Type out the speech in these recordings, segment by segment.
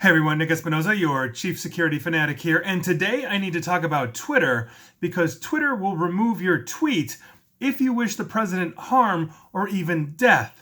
Hey everyone, Nick Espinoza, your chief security fanatic here, and today I need to talk about Twitter because Twitter will remove your tweet if you wish the president harm or even death.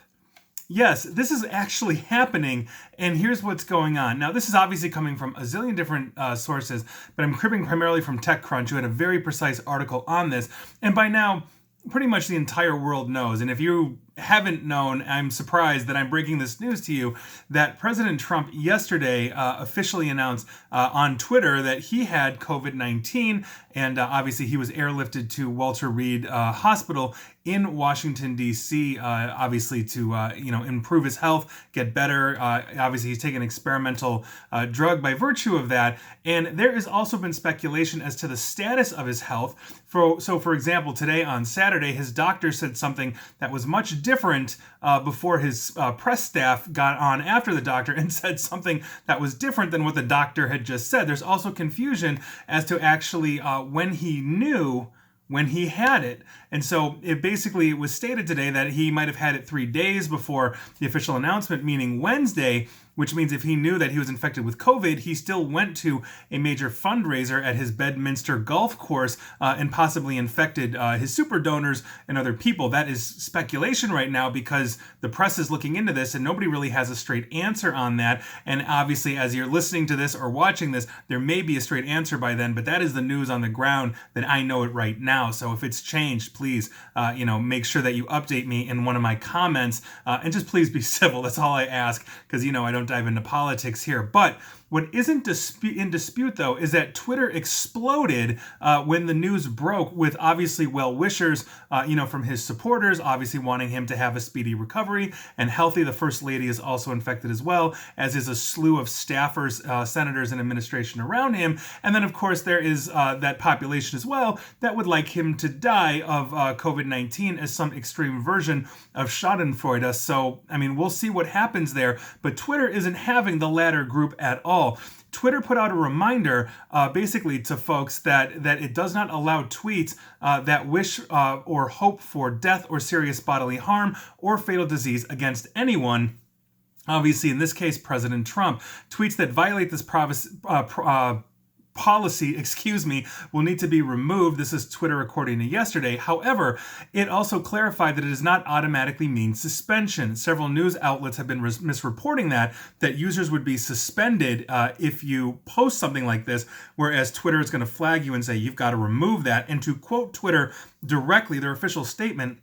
Yes, this is actually happening, and here's what's going on. Now, this is obviously coming from a zillion different sources, but I'm cribbing primarily from TechCrunch, who had a very precise article on this, and by now, pretty much the entire world knows, and if you haven't known, I'm surprised that I'm breaking this news to you, that President Trump yesterday officially announced on Twitter that he had COVID-19, and obviously he was airlifted to Walter Reed Hospital in Washington, D.C., obviously to improve his health, get better. Obviously, he's taken an experimental drug by virtue of that, and there has also been speculation as to the status of his health. So, for example, today on Saturday, his doctor said something that was much different before his press staff got on after the doctor and said something that was different than what the doctor had just said. There's also confusion as to actually when he knew when he had it. And so it basically was stated today that he might have had it 3 days before the official announcement, meaning Wednesday, which means if he knew that he was infected with COVID, he still went to a major fundraiser at his Bedminster golf course and possibly infected his super donors and other people. That is speculation right now because the press is looking into this and nobody really has a straight answer on that. And obviously, as you're listening to this or watching this, there may be a straight answer by then, but that is the news on the ground that I know it right now. So if it's changed, please, make sure that you update me in one of my comments and just please be civil. That's all I ask because, I don't dive into politics here. But what isn't in dispute, though, is that Twitter exploded when the news broke with obviously well-wishers, from his supporters, obviously wanting him to have a speedy recovery and healthy. The First Lady is also infected as well, as is a slew of staffers, senators, and administration around him. And then, of course, there is that population as well that would like him to die of COVID-19 as some extreme version of Schadenfreude. So, we'll see what happens there. But Twitter isn't having the latter group at all. Twitter put out a reminder basically to folks that it does not allow tweets that wish or hope for death or serious bodily harm or fatal disease against anyone. Obviously, in this case, President Trump. Tweets that violate this policy, will need to be removed. This is Twitter according to yesterday. However, it also clarified that it does not automatically mean suspension. Several news outlets have been misreporting that users would be suspended if you post something like this, whereas Twitter is going to flag you and say you've got to remove that. And to quote Twitter directly, their official statement,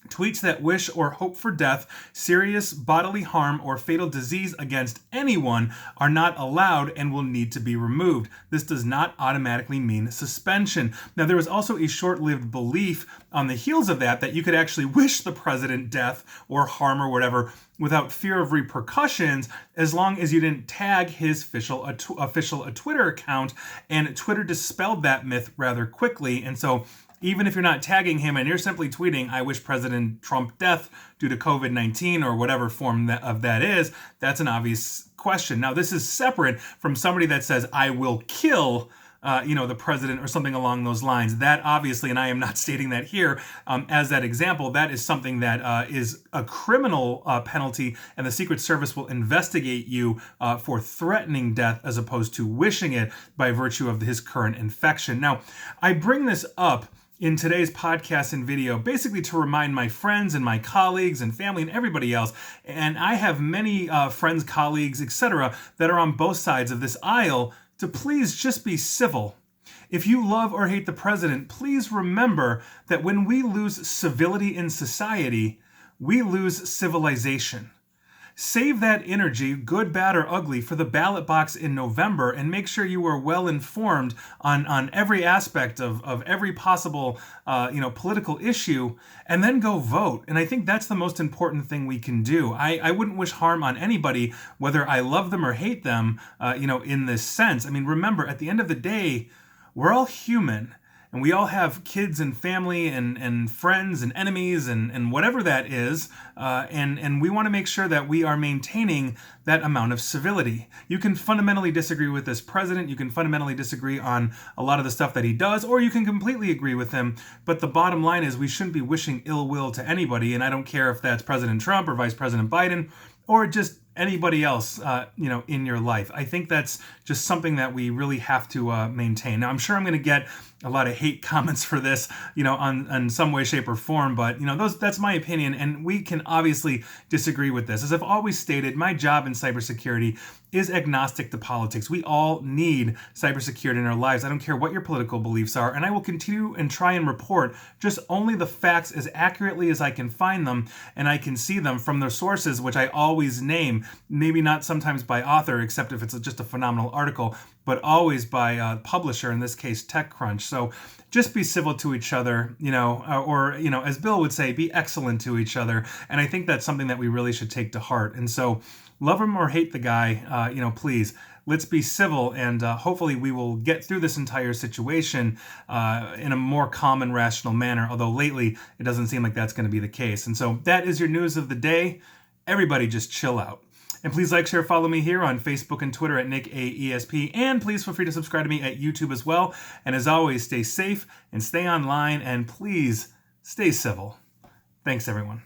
tweets that wish or hope for death, serious bodily harm, or fatal disease against anyone are not allowed and will need to be removed. This does not automatically mean suspension. Now, there was also a short-lived belief on the heels of that you could actually wish the president death or harm or whatever without fear of repercussions, as long as you didn't tag his official Twitter account. And Twitter dispelled that myth rather quickly. And so even if you're not tagging him and you're simply tweeting, I wish President Trump death due to COVID-19 or whatever form of that is, that's an obvious question. Now, this is separate from somebody that says, I will kill the president or something along those lines. That obviously, and I am not stating that here as that example, that is something that is a criminal penalty, and the Secret Service will investigate you for threatening death as opposed to wishing it by virtue of his current infection. Now, I bring this up in today's podcast and video, basically to remind my friends and my colleagues and family and everybody else, and I have many friends, colleagues, etc., that are on both sides of this aisle, to please just be civil. If you love or hate the president, please remember that when we lose civility in society, we lose civilization. Save that energy, good, bad, or ugly, for the ballot box in November, and make sure you are well informed on every aspect of every possible political issue, and then go vote. And I think that's the most important thing we can do. I wouldn't wish harm on anybody, whether I love them or hate them, in this sense. Remember, at the end of the day, we're all human. And we all have kids and family and friends and enemies and whatever that is. And we want to make sure that we are maintaining that amount of civility. You can fundamentally disagree with this president. You can fundamentally disagree on a lot of the stuff that he does, or you can completely agree with him. But the bottom line is we shouldn't be wishing ill will to anybody. And I don't care if that's President Trump or Vice President Biden or just anybody else, in your life. I think that's just something that we really have to maintain. Now, I'm sure I'm going to get a lot of hate comments for this, on some way, shape, or form, but that's my opinion, and we can obviously disagree with this. As I've always stated, my job in cybersecurity is agnostic to politics. We all need cybersecurity in our lives. I don't care what your political beliefs are, and I will continue and try and report just only the facts as accurately as I can find them, and I can see them from their sources, which I always name, maybe not sometimes by author, except if it's just a phenomenal article, but always by publisher, in this case TechCrunch. So just be civil to each other, or as Bill would say, be excellent to each other. And I think that's something that we really should take to heart. And so love him or hate the guy, please, let's be civil, and hopefully we will get through this entire situation in a more calm and rational manner, although lately it doesn't seem like that's going to be the case. And so that is your news of the day. Everybody just chill out. And please like, share, follow me here on Facebook and Twitter at NickAESP. And please feel free to subscribe to me at YouTube as well. And as always, stay safe and stay online. And please stay civil. Thanks, everyone.